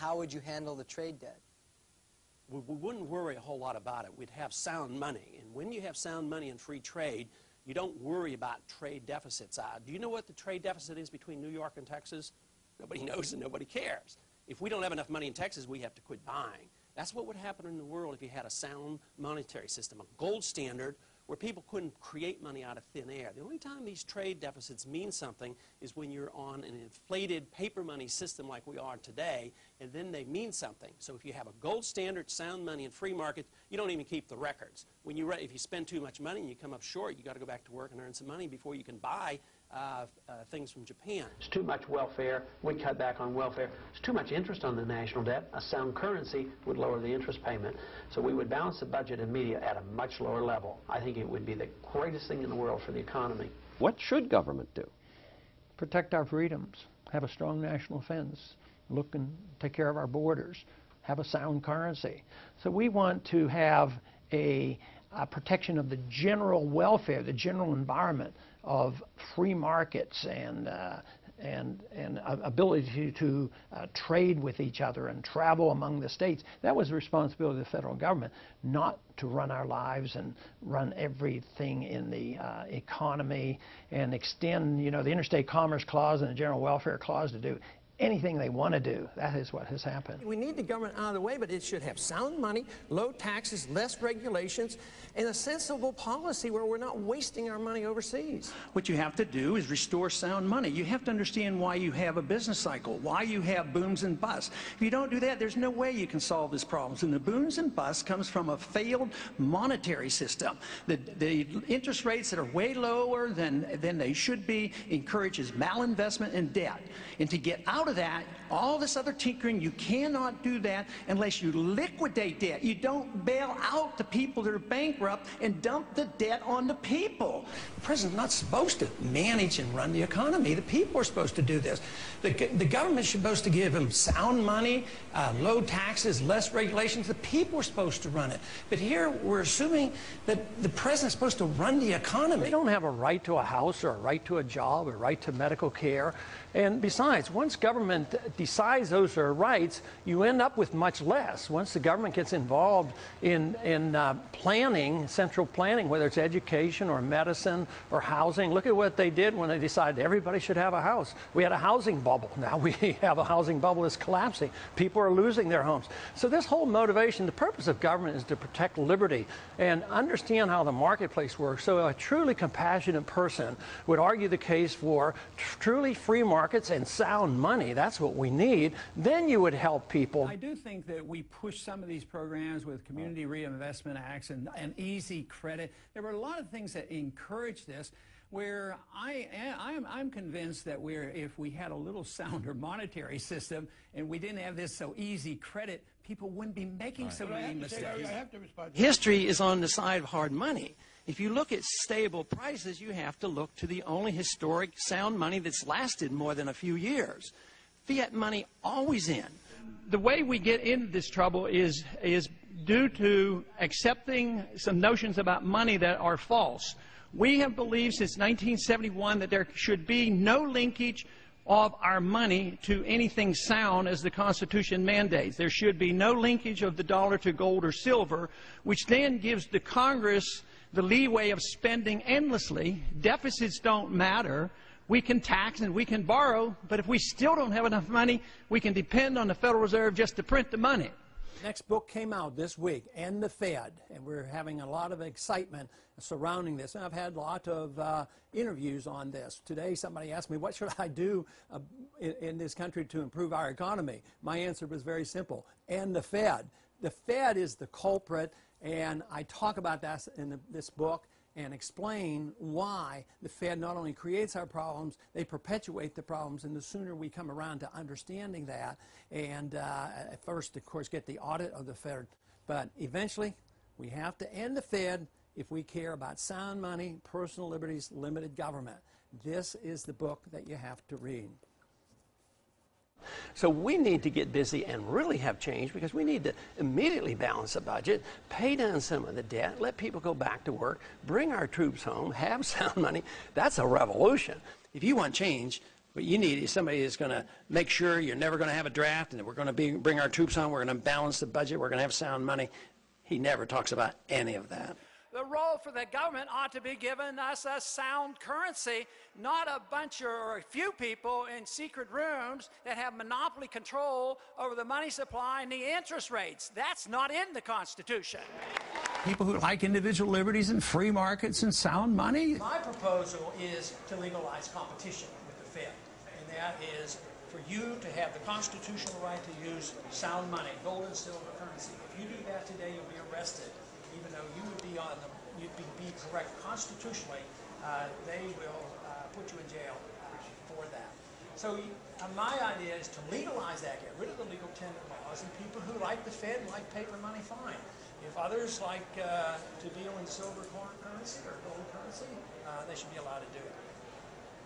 how would you handle the trade debt? We wouldn't worry a whole lot about it. We'd have sound money. And when you have sound money and free trade, you don't worry about trade deficits. Do you know what the trade deficit is between New York and Texas? Nobody knows and nobody cares. If we don't have enough money in Texas, we have to quit buying. That's what would happen in the world if you had a sound monetary system, a gold standard where people couldn't create money out of thin air. The only time these trade deficits mean something is when you're on an inflated paper money system like we are today, and then they mean something. So if you have a gold standard, sound money, and free market, you don't even keep the records. When if you spend too much money and you come up short, you got to go back to work and earn some money before you can buy things from Japan. It's too much welfare. We cut back on welfare. It's too much interest on the national debt. A sound currency would lower the interest payment. So we would balance the budget and media at a much lower level. I think it would be the greatest thing in the world for the economy. What should government do? Protect our freedoms. Have a strong national defense. Look and take care of our borders. Have a sound currency. So we want to have a protection of the general welfare, the general environment of free markets and ability to trade with each other and travel among the states. That was the responsibility of the federal government, not to run our lives and run everything in the economy and extend, you know, the Interstate Commerce Clause and the General Welfare Clause to do anything they want to do. That is what has happened. We need the government out of the way, but it should have sound money, low taxes, less regulations, and a sensible policy where we're not wasting our money overseas. What you have to do is restore sound money. You have to understand why you have a business cycle, why you have booms and busts. If you don't do that, there's no way you can solve these problems. And the booms and busts comes from a failed monetary system. The interest rates that are way lower than they should be encourages malinvestment and debt. And to get out of that, all this other tinkering, you cannot do that unless you liquidate debt. You don't bail out the people that are bankrupt and dump the debt on the people. The president's not supposed to manage and run the economy. The people are supposed to do this. The government is supposed to give them sound money, low taxes, less regulations. The people are supposed to run it. But here we're assuming that the president's supposed to run the economy. They don't have a right to a house or a right to a job or a right to medical care. And besides, once government decides those are rights, you end up with much less. Once the government gets involved in planning, central planning, whether it's education or medicine or housing, look at what they did when they decided everybody should have a house. We had a housing bubble. Now we have a housing bubble that's collapsing. People are losing their homes. So this whole motivation, the purpose of government is to protect liberty and understand how the marketplace works. So a truly compassionate person would argue the case for truly free markets and sound money. That's what we need. Then you would help people. I do think that we push some of these programs with community reinvestment acts and easy credit. There were a lot of things that encourage this, where I'm convinced that if we had a little sounder monetary system and we didn't have this so easy credit, people wouldn't be making so many mistakes. History is on the side of hard money. If you look at stable prices, you have to look to the only historic sound money that's lasted more than a few years. Fiat money always in. The way we get into this trouble is due to accepting some notions about money that are false. We have believed since 1971 that there should be no linkage of our money to anything sound as the Constitution mandates. There should be no linkage of the dollar to gold or silver, which then gives the Congress the leeway of spending endlessly. Deficits don't matter. We can tax and we can borrow, but if we still don't have enough money, we can depend on the Federal Reserve just to print the money. Next book came out this week, End the Fed, and we're having a lot of excitement surrounding this. And I've had a lot of interviews on this. Today somebody asked me, what should I do in this country to improve our economy? My answer was very simple, end the Fed. The Fed is the culprit, and I talk about that in this book and explain why the Fed not only creates our problems, they perpetuate the problems, and the sooner we come around to understanding that, and at first, of course, get the audit of the Fed, but eventually, we have to end the Fed if we care about sound money, personal liberties, limited government. This is the book that you have to read. So we need to get busy and really have change, because we need to immediately balance the budget, pay down some of the debt, let people go back to work, bring our troops home, have sound money. That's a revolution. If you want change, What you need is somebody that's going to make sure you're never going to have a draft, and that we're going to bring our troops home, we're going to balance the budget, we're going to have sound money. He never talks about any of that. The role for the government ought to be given us a sound currency, not a bunch or a few people in secret rooms that have monopoly control over the money supply and the interest rates. That's not in the Constitution. People who like individual liberties and free markets and sound money. My proposal is to legalize competition with the Fed, and that is for you to have the constitutional right to use sound money, gold and silver currency. If you do that today, you'll be arrested. Even though you would be you'd be correct constitutionally, they will put you in jail for that. So my idea is to legalize that, get rid of the legal tender laws, and people who like the Fed and like paper money, fine. If others like to deal in silver currency or gold currency, they should be allowed to do it.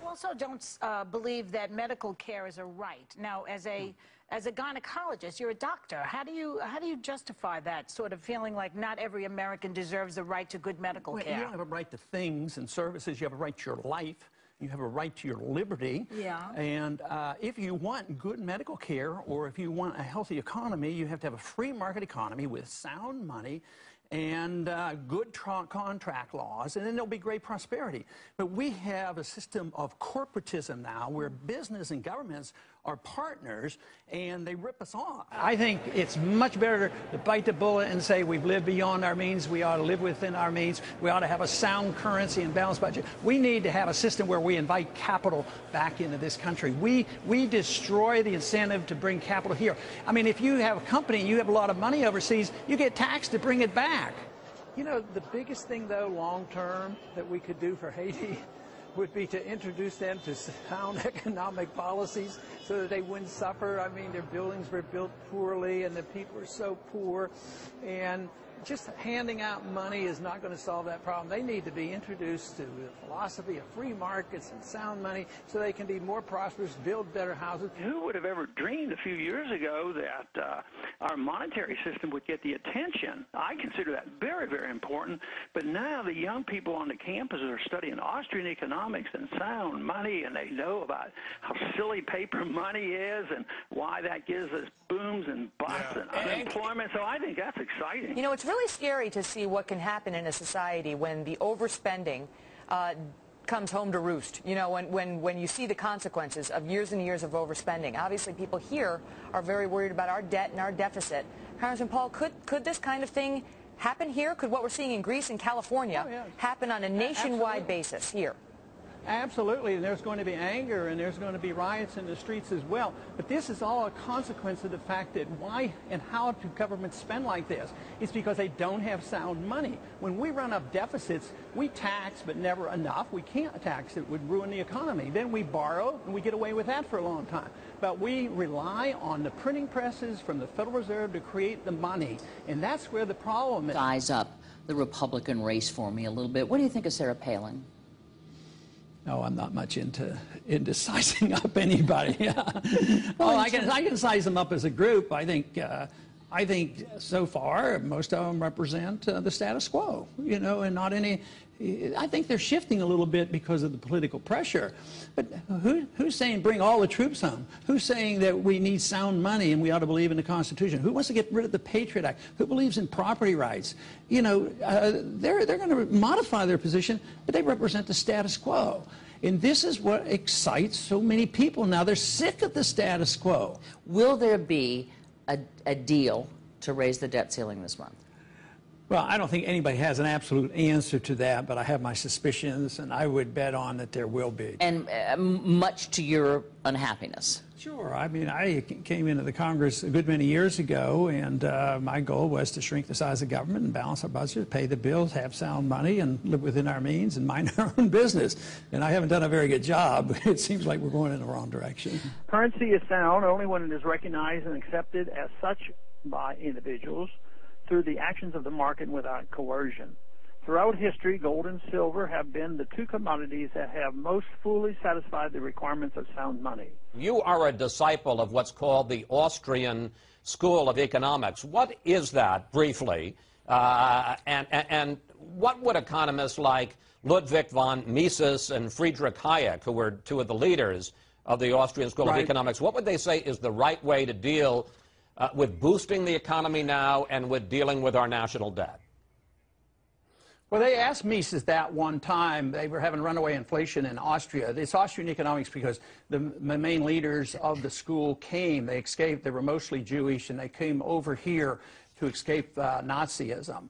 You also don't believe that medical care is a right. Now, as a gynecologist, you're a doctor. How do you justify that sort of feeling like not every American deserves the right to good medical care? You don't have a right to things and services. You have a right to your life. You have a right to your liberty. Yeah. And if you want good medical care, or if you want a healthy economy, you have to have a free market economy with sound money and good contract laws, and then there'll be great prosperity. But we have a system of corporatism now where business and governments are partners, and they rip us off. I think it's much better to bite the bullet and say we've lived beyond our means, we ought to live within our means, we ought to have a sound currency and balanced budget. We need to have a system where we invite capital back into this country. We destroy the incentive to bring capital here. I mean, if you have a company and you have a lot of money overseas, you get taxed to bring it back. You know, the biggest thing, though, long term, that we could do for Haiti would be to introduce them to sound economic policies so that they wouldn't suffer. I mean, their buildings were built poorly and the people are so poor, and just handing out money is not going to solve that problem. They need to be introduced to the philosophy of free markets and sound money so they can be more prosperous, build better houses. Who would have ever dreamed a few years ago that our monetary system would get the attention? I consider that very, very important. But now the young people on the campuses are studying Austrian economics and sound money, and they know about how silly paper money is and why that gives us booms and busts and unemployment. So I think that's exciting. You know, it's really scary to see what can happen in a society when the overspending comes home to roost. You know, when you see the consequences of years and years of overspending. Obviously, people here are very worried about our debt and our deficit. Congressman Paul, could this kind of thing happen here? Could what we're seeing in Greece and California happen on a nationwide basis here? Absolutely, and there's going to be anger and there's going to be riots in the streets as well. But this is all a consequence of the fact that why and how do governments spend like this? It's because they don't have sound money. When we run up deficits, we tax, but never enough. We can't tax. It would ruin the economy. Then we borrow, and we get away with that for a long time. But we rely on the printing presses from the Federal Reserve to create the money, and that's where the problem is. Size up the Republican race for me a little bit. What do you think of Sarah Palin? No, I'm not much into sizing up anybody. Well, I can size them up as a group. I think so far most of them represent the status quo, you know, and not any. I think they're shifting a little bit because of the political pressure. But who's saying bring all the troops home? Who's saying that we need sound money and we ought to believe in the Constitution? Who wants to get rid of the Patriot Act? Who believes in property rights? You know, they're going to modify their position, but they represent the status quo. And this is what excites so many people now. They're sick of the status quo. Will there be a deal to raise the debt ceiling this month? Well, I don't think anybody has an absolute answer to that, but I have my suspicions, and I would bet on that there will be. And much to your unhappiness? Sure. I mean, I came into the Congress a good many years ago, and my goal was to shrink the size of government and balance our budget, pay the bills, have sound money, and live within our means and mind our own business. And I haven't done a very good job. It seems like we're going in the wrong direction. Currency is sound only when it is recognized and accepted as such by individuals through the actions of the market without coercion. Throughout history, gold and silver have been the two commodities that have most fully satisfied the requirements of sound money. You are a disciple of what's called the Austrian School of Economics. What is that, briefly? And what would economists like Ludwig von Mises and Friedrich Hayek, who were two of the leaders, of the Austrian School of Right. Economics, what would they say is the right way to deal with boosting the economy now and with dealing with our national debt? Well, they asked Mises that one time. They were having runaway inflation in Austria. It's Austrian economics because the main leaders of the school came. They escaped. They were mostly Jewish, and they came over here to escape Nazism.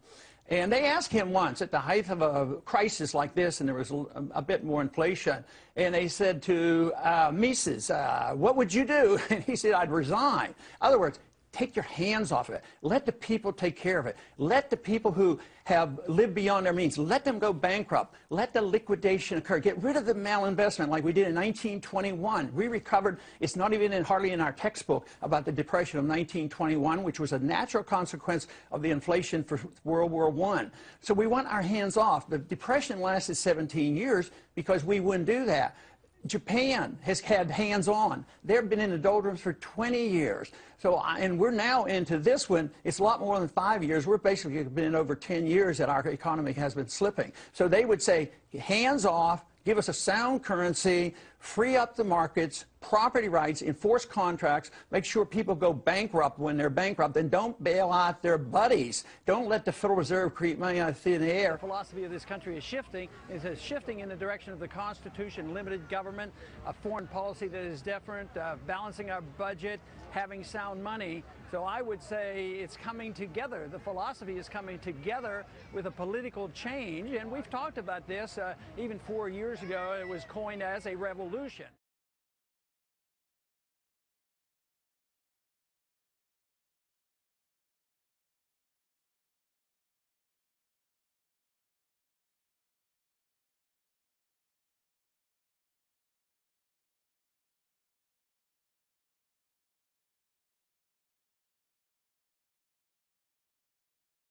And they asked him once, at the height of a crisis like this, and there was a bit more inflation, and they said to Mises, what would you do? And he said, I'd resign. In other words, take your hands off of it. Let the people take care of it. Let the people who have lived beyond their means, let them go bankrupt. Let the liquidation occur. Get rid of the malinvestment like we did in 1921. We recovered. It's not even hardly in our textbook about the Depression of 1921, which was a natural consequence of the inflation for World War I. So we want our hands off. The Depression lasted 17 years because we wouldn't do that. Japan has had hands-on. They've been in the doldrums for 20 years. So, and we're now into this one. It's a lot more than 5 years. We're basically been in over 10 years that our economy has been slipping. So they would say, hands off, give us a sound currency, free up the markets, property rights, enforce contracts, make sure people go bankrupt when they're bankrupt, and don't bail out their buddies. Don't let the Federal Reserve create money out of thin air. The philosophy of this country is shifting. It's shifting in the direction of the Constitution, limited government, a foreign policy that is different, balancing our budget, having sound money. So I would say it's coming together. The philosophy is coming together with a political change, and we've talked about this even 4 years ago. It was coined as a revolution.